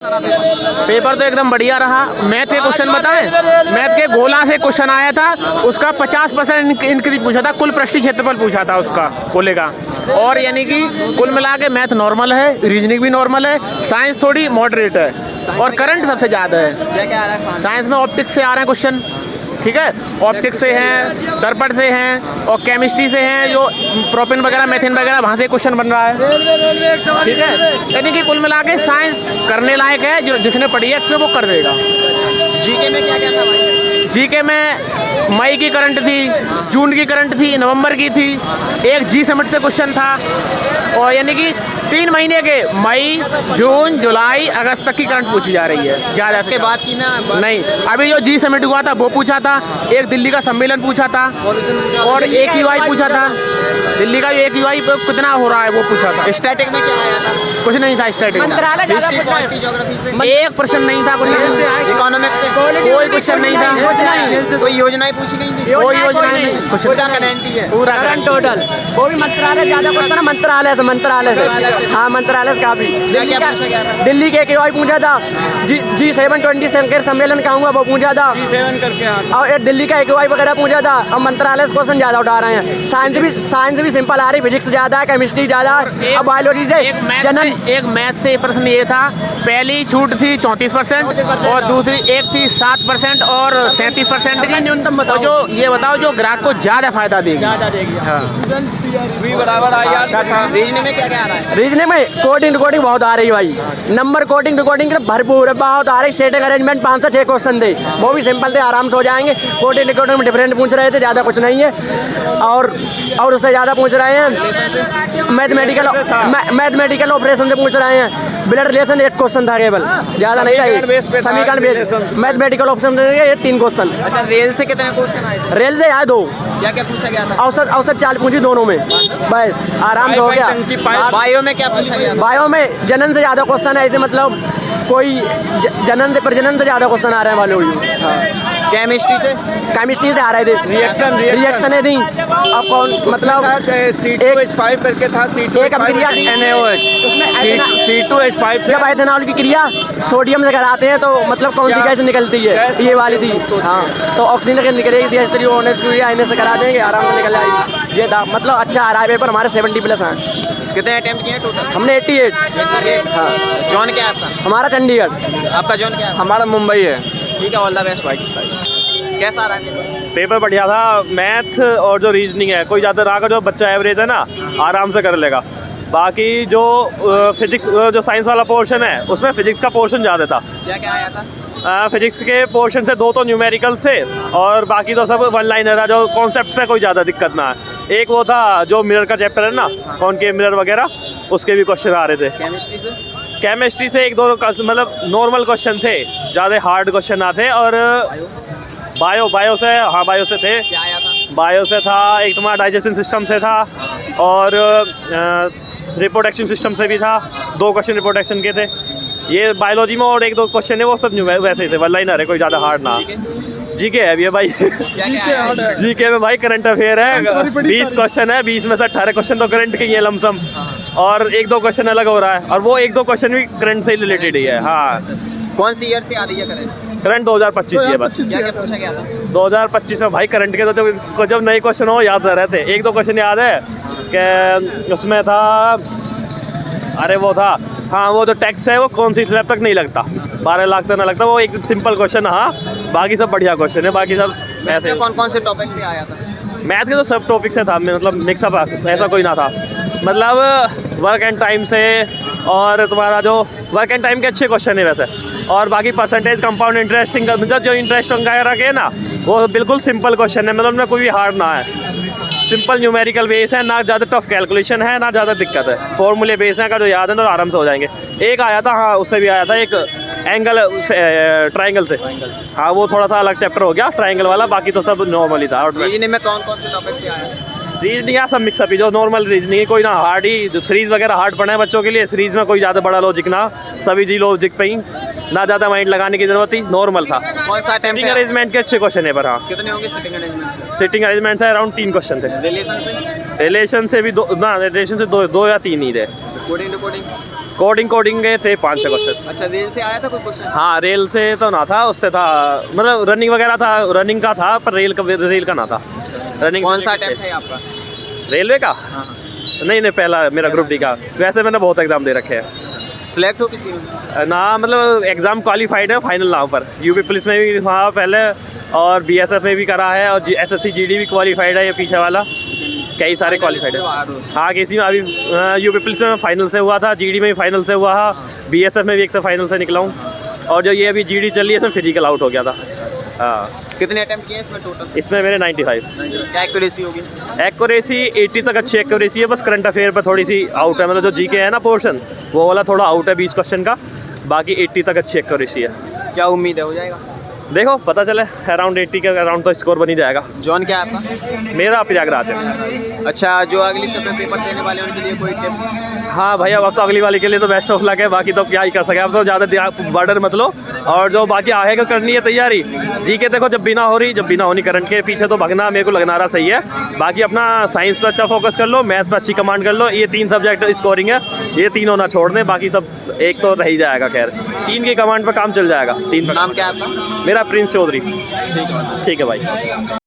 कैसा रहा paper? Paper तो एकदम बढ़िया रहा। मैथ के क्वेश्चन बताएं, मैथ के गोला से क्वेश्चन आया था, उसका 50% इंक्रीज पूछा था, कुल पृष्ठीय क्षेत्रफल पूछा था उसका गोले का। और यानी कि कुल मिला के मैथ नॉर्मल है, रीजनिंग भी नॉर्मल है, साइंस थोड़ी मॉडरेट है और करंट सबसे ज़्यादा है। क्या आ रहा है साइंस में ऑप्टिक्स से आ रहे हैं क्वेश्चन, ठीक है, ऑप्टिक्स से हैं, दर्पण से हैं और केमिस्ट्री से हैं, जो प्रोपेन वगैरह मेथेन वगैरह वहाँ से क्वेश्चन बन रहा है, ठीक है। यानी कि कुल मिला के साइंस करने लायक है, जो जिसने पढ़ी है वो कर देगा। जीके में क्या क्या था भाई? जीके में मई की करंट थी, जून की करंट थी, नवंबर की थी, एक जी समिट से क्वेश्चन था और यानी कि 3 महीने के मई, जून, जुलाई, अगस्त तक की करंट पूछी जा रही है। ज़्यादा इसके बाद की ना नहीं, अभी जो जी समिट हुआ था वो पूछा था, एक दिल्ली का सम्मेलन पूछा था और एक यूआई पूछा था। दिल्ली का एक यूआई कितना हो रहा है वो पूछा था। स्टैटिक में क्या आया था? कुछ नहीं था स्टैटिक में, हिस्ट्री, पॉलिटी, ज्योग्राफी से, एक प्रश्न नहीं था, कुछ इकोनॉमिक्स से कोई क्वेश्चन नहीं था, कोई योजनाएं पूछी गई थी? कोई योजना नहीं, कुछ पूरा गारंटी है, पूरा करंट टोटल। वो भी मंत्रालय ज़्यादा क्वेश्चन है, मंत्रालय से हाँ, मंत्रालय से काफी। क्या पूछा गया था? दिल्ली के यूआई पूछा था, G7 संघ सम्मेलन का हुआ वो पूछा था, G7 करके और एक दिल्ली का यूआई वगैरह पूछा था। अब मंत्रालय से क्वेश्चन ज़्यादा उठा रहे हैं। साइंस भी सिंपल आ रही, फिजिक्स ज़्यादा है, केमिस्ट्री ज़्यादा है, अब बायोलॉजी से एक मैथ से प्रश्न ये था, पहली छूट थी 34% और दूसरी एक थी 7% और 37% की। न्यूनतम और जो ये बताओ जो ग्राहक को ज़्यादा फायदा देगी। हाँ, भी बराबर आ गया था। रीजनिंग में क्या क्या आ रहा है? रीजनिंग में कोडिंग रिकॉर्डिंग बहुत आ रही है भाई, नंबर कोडिंग रिकॉर्डिंग भरपूर बहुत आ रही। सेटिंग अरेंजमेंट 5 से 6 क्वेश्चन थे, वो भी सिंपल थे, आराम से हो जाएंगे। कोडिंग रिकॉर्डिंग में डिफरेंट पूछ रहे थे, ज़्यादा कुछ नहीं है। और उससे ज़्यादा पूछ रहे हैं मैथमेटिकल ऑपरेशन से पूछ रहे हैं। ब्लड रिलेशन एक क्वेश्चन था केवल, ज़्यादा नहीं था। समीकरण बेस्ड मैथमेटिकल ऑप्शन ये 3 क्वेश्चन। अच्छा, रेल से कितने क्वेश्चन आए थे? रेल से आए 2। क्या क्या पूछा गया था? औसत चाल पूछी दोनों में, बस आराम से हो गया। बायो में क्या पूछा गया था? बायो में जनन से ज़्यादा क्वेश्चन है, ऐसे मतलब कोई जनन से प्रजनन से ज़्यादा क्वेश्चन आ रहे हैं वाले। केमिस्ट्री से आ रहे थे, रिएक्शन थी। अब कौन मतलब C2H5 करके था, एक अभिक्रिया C2H5 जब एथेनॉल की क्रिया सोडियम से कराते हैं तो मतलब कौन सी गैस निकलती है, ये वाली थी। हाँ, तो ऑक्सीजन के निकलेगी, इन्हें से करा देंगे, आराम से निकल जाएगी। ये था मतलब अच्छा आ रहा है पेपर, हमारे 70+ हैं। कितने अटेम्प्ट किए टोटल? हमने 88। हाँ। जॉन क्या है आपका? हमारा चंडीगढ़। आपका जॉन क्या है? हमारा मुंबई है। ठीक है, ऑल द बेस्ट भाई। कैसा आ रहा है? पेपर बढ़िया था। मैथ और जो रीजनिंग है, कोई ज़्यादा रहा, जो बच्चा एवरेज है ना आराम से कर लेगा। बाकी जो फिजिक्स जो साइंस वाला पोर्शन है उसमें फिजिक्स का पोर्शन ज़्यादा था। क्या क्या आया था? फिजिक्स के पोर्शन से 2 तो न्यूमेरिकल से और बाकी तो सब वन लाइनर था, जो कॉन्सेप्ट पे कोई ज़्यादा दिक्कत ना है। एक वो था जो मिरर का चैप्टर है ना, कॉनकेव मिरर वगैरह, उसके भी क्वेश्चन आ रहे थे। केमिस्ट्री से 1-2 मतलब नॉर्मल क्वेश्चन थे, ज़्यादा हार्ड क्वेश्चन ना थे। और बायो से, हाँ बायो से थे। क्या आया था? बायो से था एक तुम्हारा डाइजेशन सिस्टम से था और रिप्रोडक्शन सिस्टम से भी था। 2 क्वेश्चन रिप्रोडक्शन के थे। ये बायोलॉजी में और 1-2 क्वेश्चन है वो सब वैसे ही थे, वन लाइनर है, कोई ज़्यादा हार्ड ना। जीके है अभी भाई। जीके में भाई करंट अफेयर है, 20 क्वेश्चन है, 20 में से 18 क्वेश्चन तो करंट के ही है लमसम, और 1-2 क्वेश्चन अलग हो रहा है, और वो 1-2 क्वेश्चन भी करंट से ही रिलेटेड ही है। हाँ, कौन सी ईयर से आ रही है करंट? करंट 2025 ही है बस। क्या क्या पूछा गया था? 2025 में भाई करंट के तो जब नए क्वेश्चन हो याद रहते। 1-2 क्वेश्चन याद है कि उसमें था, अरे वो था, हाँ वो जो टैक्स है वो कौन सी स्लैब तक नहीं लगता, 12 लाख तक ना लगता, वो एक सिंपल क्वेश्चन। हाँ, बाकी सब बढ़िया क्वेश्चन है, बाकी सब ऐसे। कौन कौन से टॉपिक से आया था? मैथ के तो सब टॉपिक से था, मतलब मिक्सअप, ऐसा कोई ना था। मतलब वर्क एंड टाइम से, और तुम्हारा जो वर्क एंड टाइम के अच्छे क्वेश्चन है वैसे, और बाकी परसेंटेज, कंपाउंड इंटरेस्ट, मतलब जो इंटरेस्ट वगैरह के ना वो बिल्कुल सिंपल क्वेश्चन है, मतलब उनमें कोई भी हार्ड ना है। सिंपल न्यूमेरिकल बेस है, ना ज़्यादा टफ कैलकुलेशन है, ना ज़्यादा दिक्कत है। फॉर्मूले बेस है, अगर जो याद है तो आराम से हो जाएंगे। एक आया था, हाँ उससे भी आया था एक एंगल ट्रायंगल से। हाँ, वो थोड़ा सा अलग चैप्टर हो गया ट्रायंगल वाला, बाकी तो सब नॉर्मल ही था। रीजनिंग में कौन कौन से टॉपिक से आया? रीजनिंग या सब मिक्सअप ही, जो नॉर्मल रीजनिंग है, कोई ना हार्ड ही। जो सीरीज़ वगैरह हार्ड पढ़ा है बच्चों के लिए, सीरीज़ में कोई ज़्यादा बड़ा लॉजिक ना, सभी जी लॉजिक पे ही, ना ज़्यादा माइंड लगाने की जरूरत थी, नॉर्मल था। कौन सा सिटिंग अरेंजमेंट के अच्छे क्वेश्चन है पर। हाँ, कितने होंगे सिटिंग अरेंजमेंट से? सिटिंग अरेंजमेंट से अराउंड 3 क्वेश्चन थे। रिलेशन से भी 2 या 3 ही थे। कोडिंग टू कोडिंग कोडिंग के थे 5-6 क्वेश्चन। अच्छा, रेल से आया था कोई क्वेश्चन? हाँ, रेल से तो ना था, उससे था मतलब रनिंग वगैरह था, रनिंग का था पर रेल का ना था। रनिंग कौन सा अटेम्प्ट है आपका? रेलवे का? नहीं, पहला मेरा ग्रुप डी का। वैसे मैंने बहुत एग्जाम दे रखे हैं। सिलेक्ट हो किसी में? ना मतलब एग्ज़ाम क्वालिफाइड है, फाइनल ना पर। यूपी पुलिस में भी था पहले और बीएसएफ में भी करा है और एसएससी जीडी भी क्वालिफाइड है, ये पीछे वाला कई सारे क्वालिफाइड है। हाँ, किसी में अभी यूपी पुलिस में फाइनल से हुआ था, जीडी में भी फाइनल से हुआ था, बीएसएफ में भी एक से फाइनल से निकला हूँ और जो ये अभी जीडी चल रही है इसमें फिजिकल आउट हो गया था। हाँ। कितने अटेम्प्ट किए इसमें टोटल? इसमें मेरे 95। क्या एक्यूरेसी होगी? एक्यूरेसी 80 तक अच्छी एक्यूरेसी है, बस करंट अफेयर पर थोड़ी सी आउट है, मतलब जो जीके है ना पोर्शन वो वाला थोड़ा आउट है 20 क्वेश्चन का, बाकी 80 तक अच्छी एक्यूरेसी है। क्या उम्मीद है हो जाएगा? देखो पता चले, अराउंड 80 के अराउंड तो स्कोर बन ही जाएगा। जॉन क्या है आपका? मेरा प्रयागराज है। अच्छा, जो अगली समय पेपर देने वाले हैं उनके लिए कोई टिप्स? हाँ भैया, अब तो अगली वाली के लिए तो बेस्ट ऑफ लक है, बाकी तो क्या ही कर सके। अब तो ज़्यादा बर्डन मत लो और जो बाकी आगे का करनी है तैयारी, जीके देखो जब बिना होनी करंट के पीछे तो भगना मेरे को लगना रहा सही है। बाकी अपना साइंस पर अच्छा फोकस कर लो, मैथ्स पर अच्छी कमांड कर लो, ये 3 सब्जेक्ट स्कोरिंग है, ये तीनों ना छोड़ दें, बाकी सब एक तो रह ही जाएगा। खैर 3 की कमांड पर काम चल जाएगा। 3 नाम क्या है आपका? मेरा प्रिंस चौधरी। ठीक है भाई।